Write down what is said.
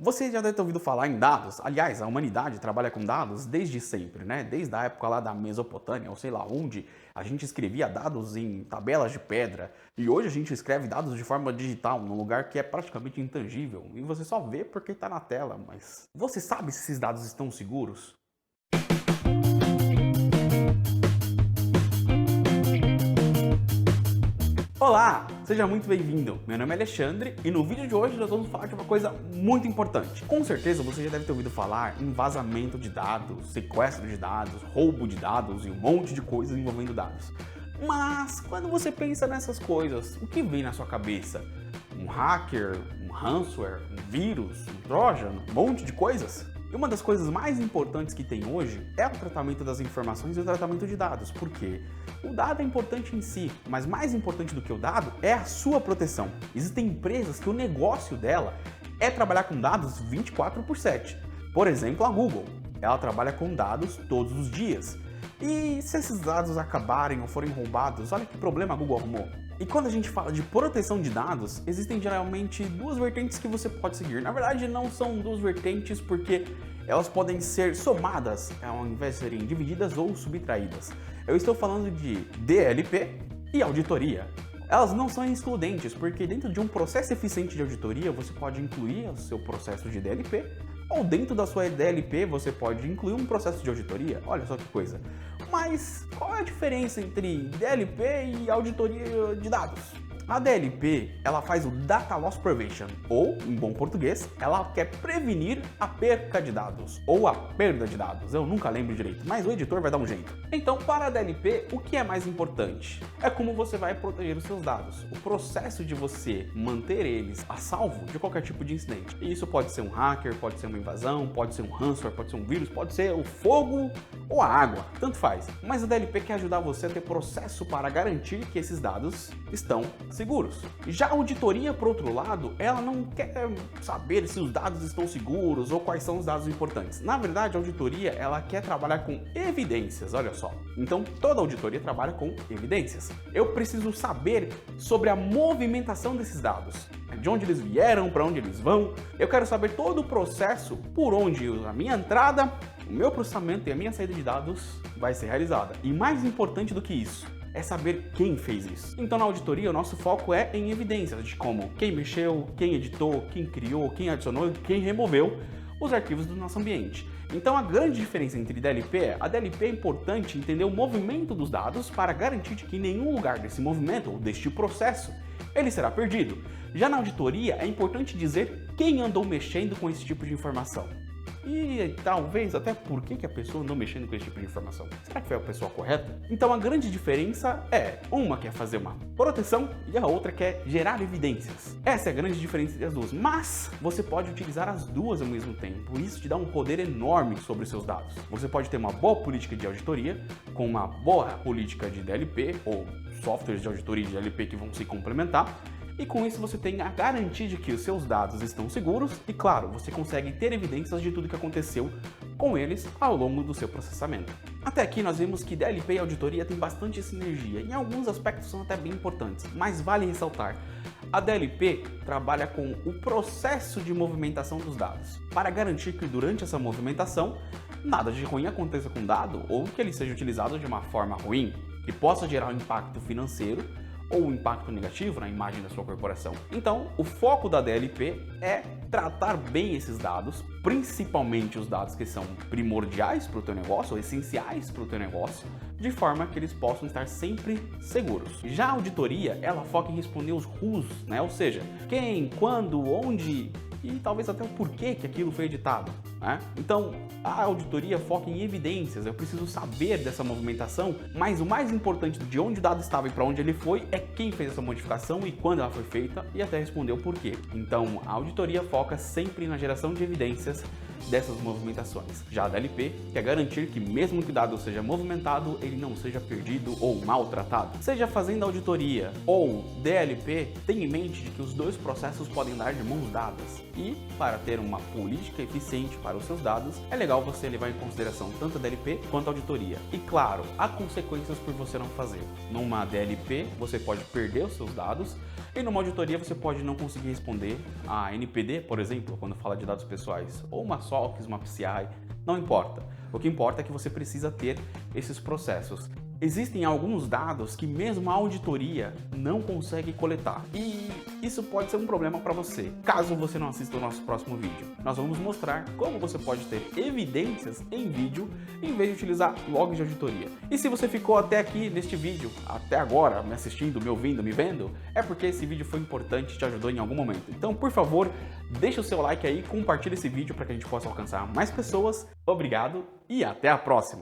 Você já deve ter ouvido falar em dados. Aliás, a humanidade trabalha com dados desde sempre, né? Desde a época lá da Mesopotâmia, ou sei lá onde, a gente escrevia dados em tabelas de pedra. E hoje a gente escreve dados de forma digital, num lugar que é praticamente intangível. E você só vê porque está na tela, mas você sabe se esses dados estão seguros? Olá, seja muito bem-vindo. Meu nome é Alexandre e no vídeo de hoje nós vamos falar de uma coisa muito importante. Com certeza você já deve ter ouvido falar em vazamento de dados, sequestro de dados, roubo de dados e um monte de coisas envolvendo dados. Mas quando você pensa nessas coisas, o que vem na sua cabeça? Um hacker, um ransomware, um vírus, um trojan, um monte de coisas? E uma das coisas mais importantes que tem hoje é o tratamento das informações e o tratamento de dados. Por quê? O dado é importante em si, mas mais importante do que o dado é a sua proteção. Existem empresas que o negócio dela é trabalhar com dados 24/7. Por exemplo, a Google. Ela trabalha com dados todos os dias. E se esses dados acabarem ou forem roubados, olha que problema a Google arrumou. E quando a gente fala de proteção de dados, existem geralmente duas vertentes que você pode seguir. Na verdade, não são duas vertentes porque elas podem ser somadas ao invés de serem divididas ou subtraídas. Eu estou falando de DLP e auditoria. Elas não são excludentes, porque dentro de um processo eficiente de auditoria, você pode incluir o seu processo de DLP, ou dentro da sua DLP você pode incluir um processo de auditoria. Olha só que coisa. Mas qual é a diferença entre DLP e auditoria de dados? A DLP, ela faz o Data Loss Prevention, ou, em bom português, ela quer prevenir a perca de dados, ou a perda de dados, eu nunca lembro direito, mas o editor vai dar um jeito. Então, para a DLP, o que é mais importante? É como você vai proteger os seus dados, o processo de você manter eles a salvo de qualquer tipo de incidente. E isso pode ser um hacker, pode ser uma invasão, pode ser um ransomware, pode ser um vírus, pode ser o fogo ou a água, tanto faz. Mas a DLP quer ajudar você a ter processo para garantir que esses dados estão seguros. Já a auditoria, por outro lado, ela não quer saber se os dados estão seguros ou quais são os dados importantes. Na verdade, a auditoria, ela quer trabalhar com evidências, olha só. Então, toda auditoria trabalha com evidências. Eu preciso saber sobre a movimentação desses dados. De onde eles vieram, para onde eles vão. Eu quero saber todo o processo por onde a minha entrada, o meu processamento e a minha saída de dados vai ser realizada. E mais importante do que isso, é saber quem fez isso. Então na auditoria o nosso foco é em evidências de como quem mexeu, quem editou, quem criou, quem adicionou e quem removeu os arquivos do nosso ambiente. Então a grande diferença entre DLP é, a DLP é importante entender o movimento dos dados para garantir que em nenhum lugar desse movimento ou deste processo ele será perdido. Já na auditoria é importante dizer quem andou mexendo com esse tipo de informação. E talvez até por que a pessoa andou mexendo com esse tipo de informação. Será que foi a pessoa correta? Então a grande diferença é, uma quer fazer uma proteção e a outra quer gerar evidências. Essa é a grande diferença entre as duas, mas você pode utilizar as duas ao mesmo tempo. Isso te dá um poder enorme sobre os seus dados. Você pode ter uma boa política de auditoria, com uma boa política de DLP, ou softwares de auditoria e de DLP que vão se complementar, e com isso você tem a garantia de que os seus dados estão seguros e, claro, você consegue ter evidências de tudo que aconteceu com eles ao longo do seu processamento. Até aqui nós vimos que DLP e auditoria têm bastante sinergia, em alguns aspectos são até bem importantes, mas vale ressaltar, a DLP trabalha com o processo de movimentação dos dados, para garantir que durante essa movimentação nada de ruim aconteça com o dado ou que ele seja utilizado de uma forma ruim, que possa gerar um impacto financeiro ou um impacto negativo na imagem da sua corporação. Então, o foco da DLP é tratar bem esses dados, principalmente os dados que são primordiais para o teu negócio, ou essenciais para o teu negócio, de forma que eles possam estar sempre seguros. Já a auditoria, ela foca em responder os whos, né? Ou seja, quem, quando, onde e talvez até o porquê que aquilo foi editado, né? Então, a auditoria foca em evidências, eu preciso saber dessa movimentação, mas o mais importante de onde o dado estava e para onde ele foi é quem fez essa modificação e quando ela foi feita e até responder o porquê. Então, a auditoria foca sempre na geração de evidências dessas movimentações. Já a DLP quer garantir que mesmo que o dado seja movimentado, ele não seja perdido ou maltratado. Seja fazendo auditoria ou DLP, tenha em mente de que os dois processos podem dar de mãos dadas. E, para ter uma política eficiente para os seus dados, é legal você levar em consideração tanto a DLP quanto a auditoria. E claro, há consequências por você não fazer. Numa DLP, você pode perder os seus dados, E numa auditoria você pode não conseguir responder a NPD, por exemplo, quando fala de dados pessoais, ou uma SOX, uma PCI, não importa. O que importa é que você precisa ter esses processos. Existem alguns dados que mesmo a auditoria não consegue coletar e isso pode ser um problema para você, caso você não assista o nosso próximo vídeo. Nós vamos mostrar como você pode ter evidências em vídeo em vez de utilizar logs de auditoria. E se você ficou até aqui neste vídeo, até agora, me assistindo, me ouvindo, me vendo, é porque esse vídeo foi importante e te ajudou em algum momento. Então, por favor, deixa o seu like aí, compartilha esse vídeo para que a gente possa alcançar mais pessoas. Obrigado e até a próxima!